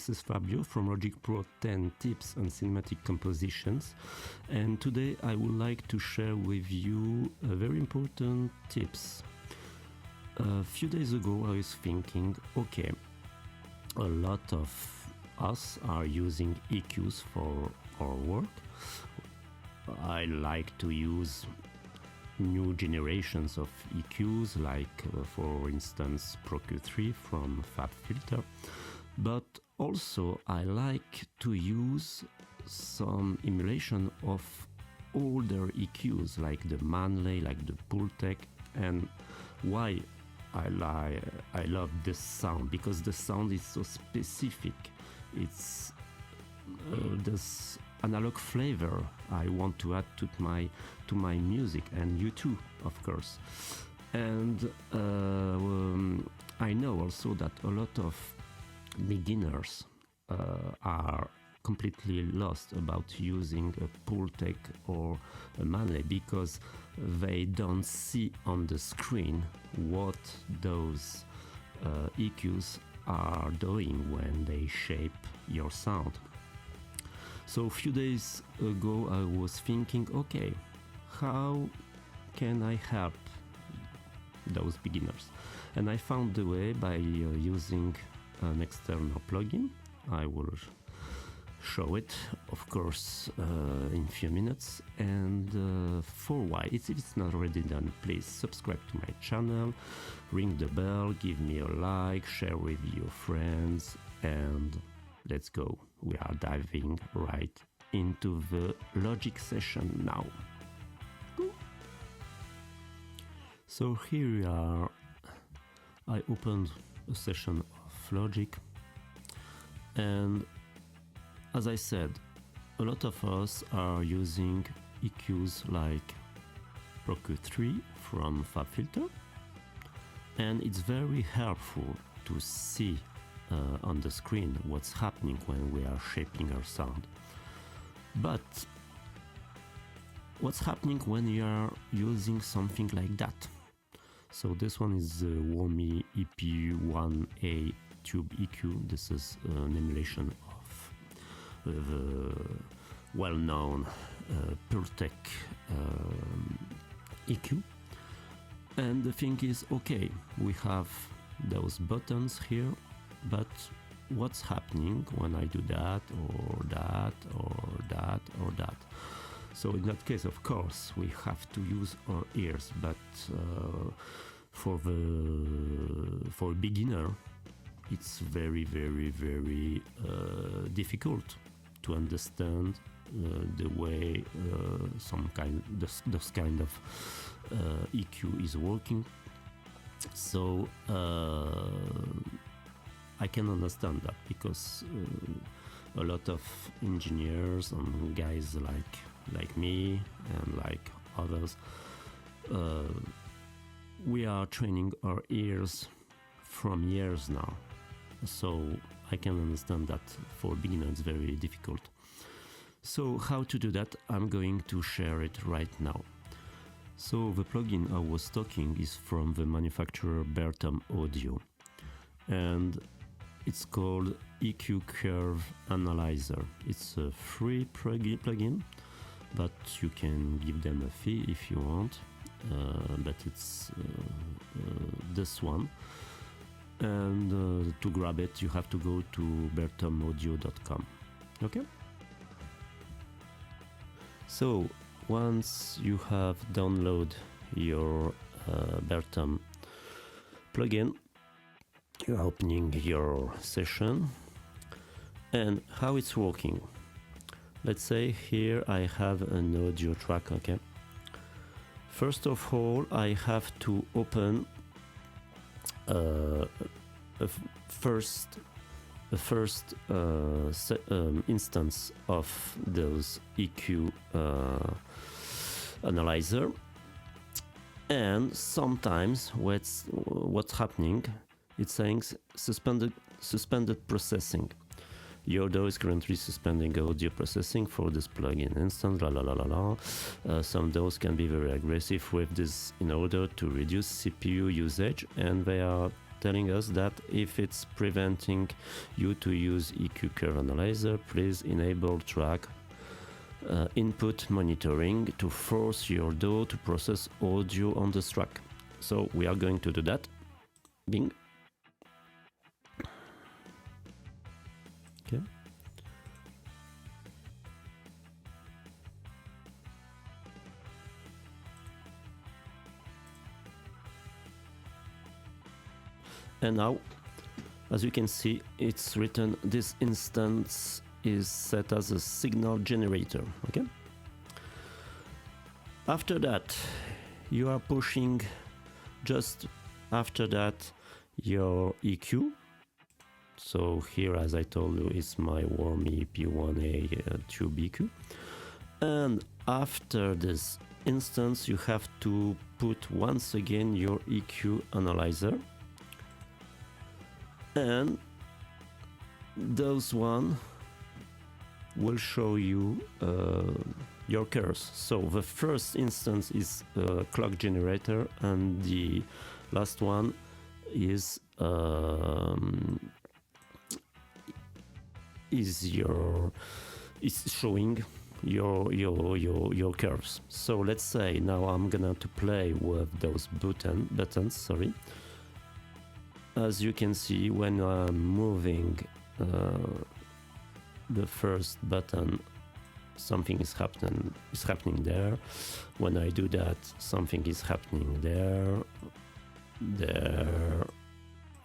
this is Fabio from Logic Pro 10 tips on cinematic compositions, and today I would like to share with you a very important tips. A few days ago I was thinking, okay, a lot of us are using EQs for our work. I like to use new generations of EQs, like for instance Pro Q3 from FabFilter, but also I like to use some emulation of older EQs like the Manley, like the Pultec. And why I love this sound? Because the sound is so specific. It's this analog flavor I want to add to my music, and you too, of course. And I know also that a lot of beginners are completely lost about using a Pultec or a Manley because they don't see on the screen what those EQs are doing when they shape your sound. So a few days ago I was thinking, okay, how can I help those beginners? And I found the way by using an external plugin. I will show it, of course, in a few minutes. And for why, if it's not already done, please subscribe to my channel, ring the bell, give me a like, share with your friends, and let's go. We are diving right into the Logic session now. Cool. So here we are. I opened a session of Logic, and as I said, a lot of us are using EQs like Pro Q3 from FabFilter, and it's very helpful to see on the screen what's happening when we are shaping our sound. But what's happening when you are using something like that? So this one is the Wormy EP1A tube EQ. This is an emulation of the well-known Pultec EQ. And the thing is, okay, we have those buttons here, but what's happening when I do that or that or that or that? So in that case, of course, we have to use our ears, but for a beginner, it's very difficult to understand the way this kind of EQ is working. So I can understand that, because a lot of engineers and guys like me and like others, we are training our ears from years now. So I can understand that for beginners it's very difficult. So how to do that? I'm going to share it right now. So the plugin I was talking is from the manufacturer Bertom Audio, and it's called EQ Curve Analyzer. It's a free plugin, but you can give them a fee if you want. But it's this one. And to grab it, you have to go to bertomaudio.com. Okay? So once you have downloaded your Bertom plugin, you're opening your session, and how it's working. Let's say here I have an audio track, okay? First of all, I have to open a first instance of those EQ analyzer, and sometimes what's happening, it's saying suspended processing. Your DAW is currently suspending audio processing for this plugin instance, Some DAWs can be very aggressive with this in order to reduce CPU usage, and they are telling us that if it's preventing you to use EQ curve analyzer, please enable track input monitoring to force your DAW to process audio on this track. So we are going to do that. Bing. Okay. And now, as you can see, it's written this instance is set as a signal generator. Okay. After that, you are pushing just after that your EQ. So here, as I told you, is my Warmy P1A tube EQ. And after this instance, you have to put once again your EQ analyzer. And those one will show you your curves. So the first instance is a clock generator, and the last one is showing your curves. So let's say now I'm gonna to play with those buttons. Sorry. As you can see, when I'm moving the first button, something is happening there. When I do that, something is happening there,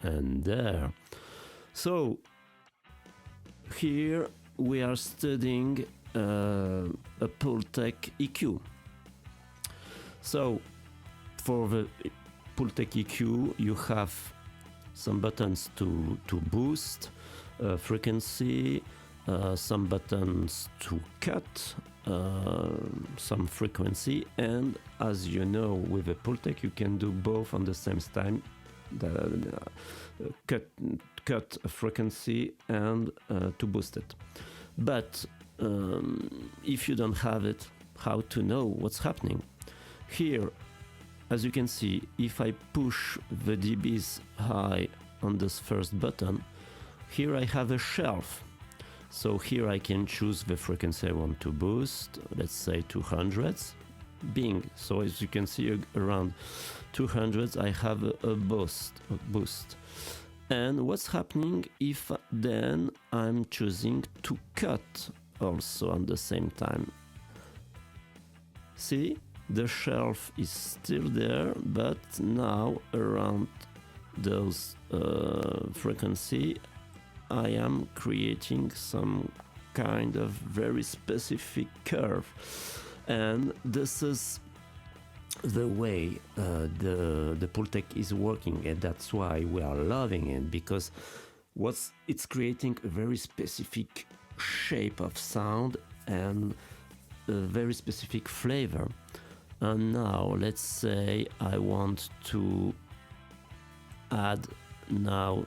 and there. So here we are studying a Pultec EQ. So for the Pultec EQ, you have some buttons to boost frequency, some buttons to cut some frequency, and as you know, with a Pultec you can do both on the same time, cut a frequency and to boost it. But if you don't have it, how to know what's happening? Here, as you can see, if I push the dBs high on this first button, here I have a shelf. So here I can choose the frequency I want to boost, let's say 200s, bing. So as you can see, around 200s I have a boost. And what's happening if then I'm choosing to cut also at the same time? See? The shelf is still there, but now around those frequency, I am creating some kind of very specific curve, and this is the way the Pultec is working, and that's why we are loving it, because it's creating a very specific shape of sound and a very specific flavor. And now let's say I want to add now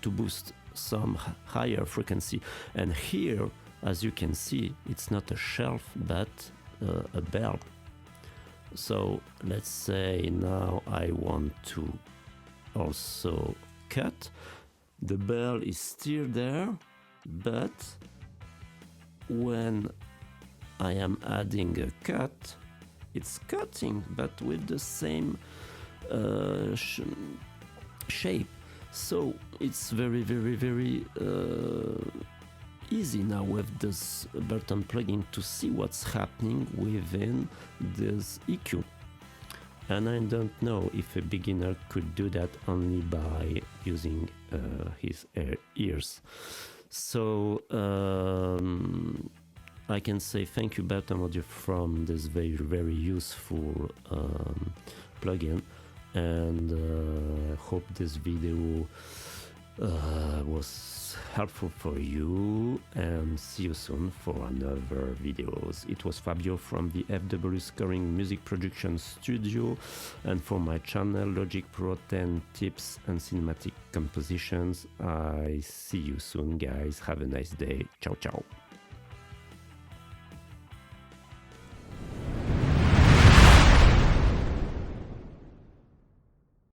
to boost some higher frequency, and here, as you can see, it's not a shelf but a bell. So let's say now I want to also cut. The bell is still there, but when I am adding a cut, it's cutting, but with the same shape. So it's very easy now with this button plugin to see what's happening within this EQ. And I don't know if a beginner could do that only by using his ears. So I can say thank you, Button Audio, from this very useful plugin, and hope this video was helpful for you, and see you soon for another videos. It was Fabio from the FW Scoring Music Production Studio, and for my channel Logic Pro 10 Tips and Cinematic Compositions. I see you soon, guys. Have a nice day. Ciao ciao.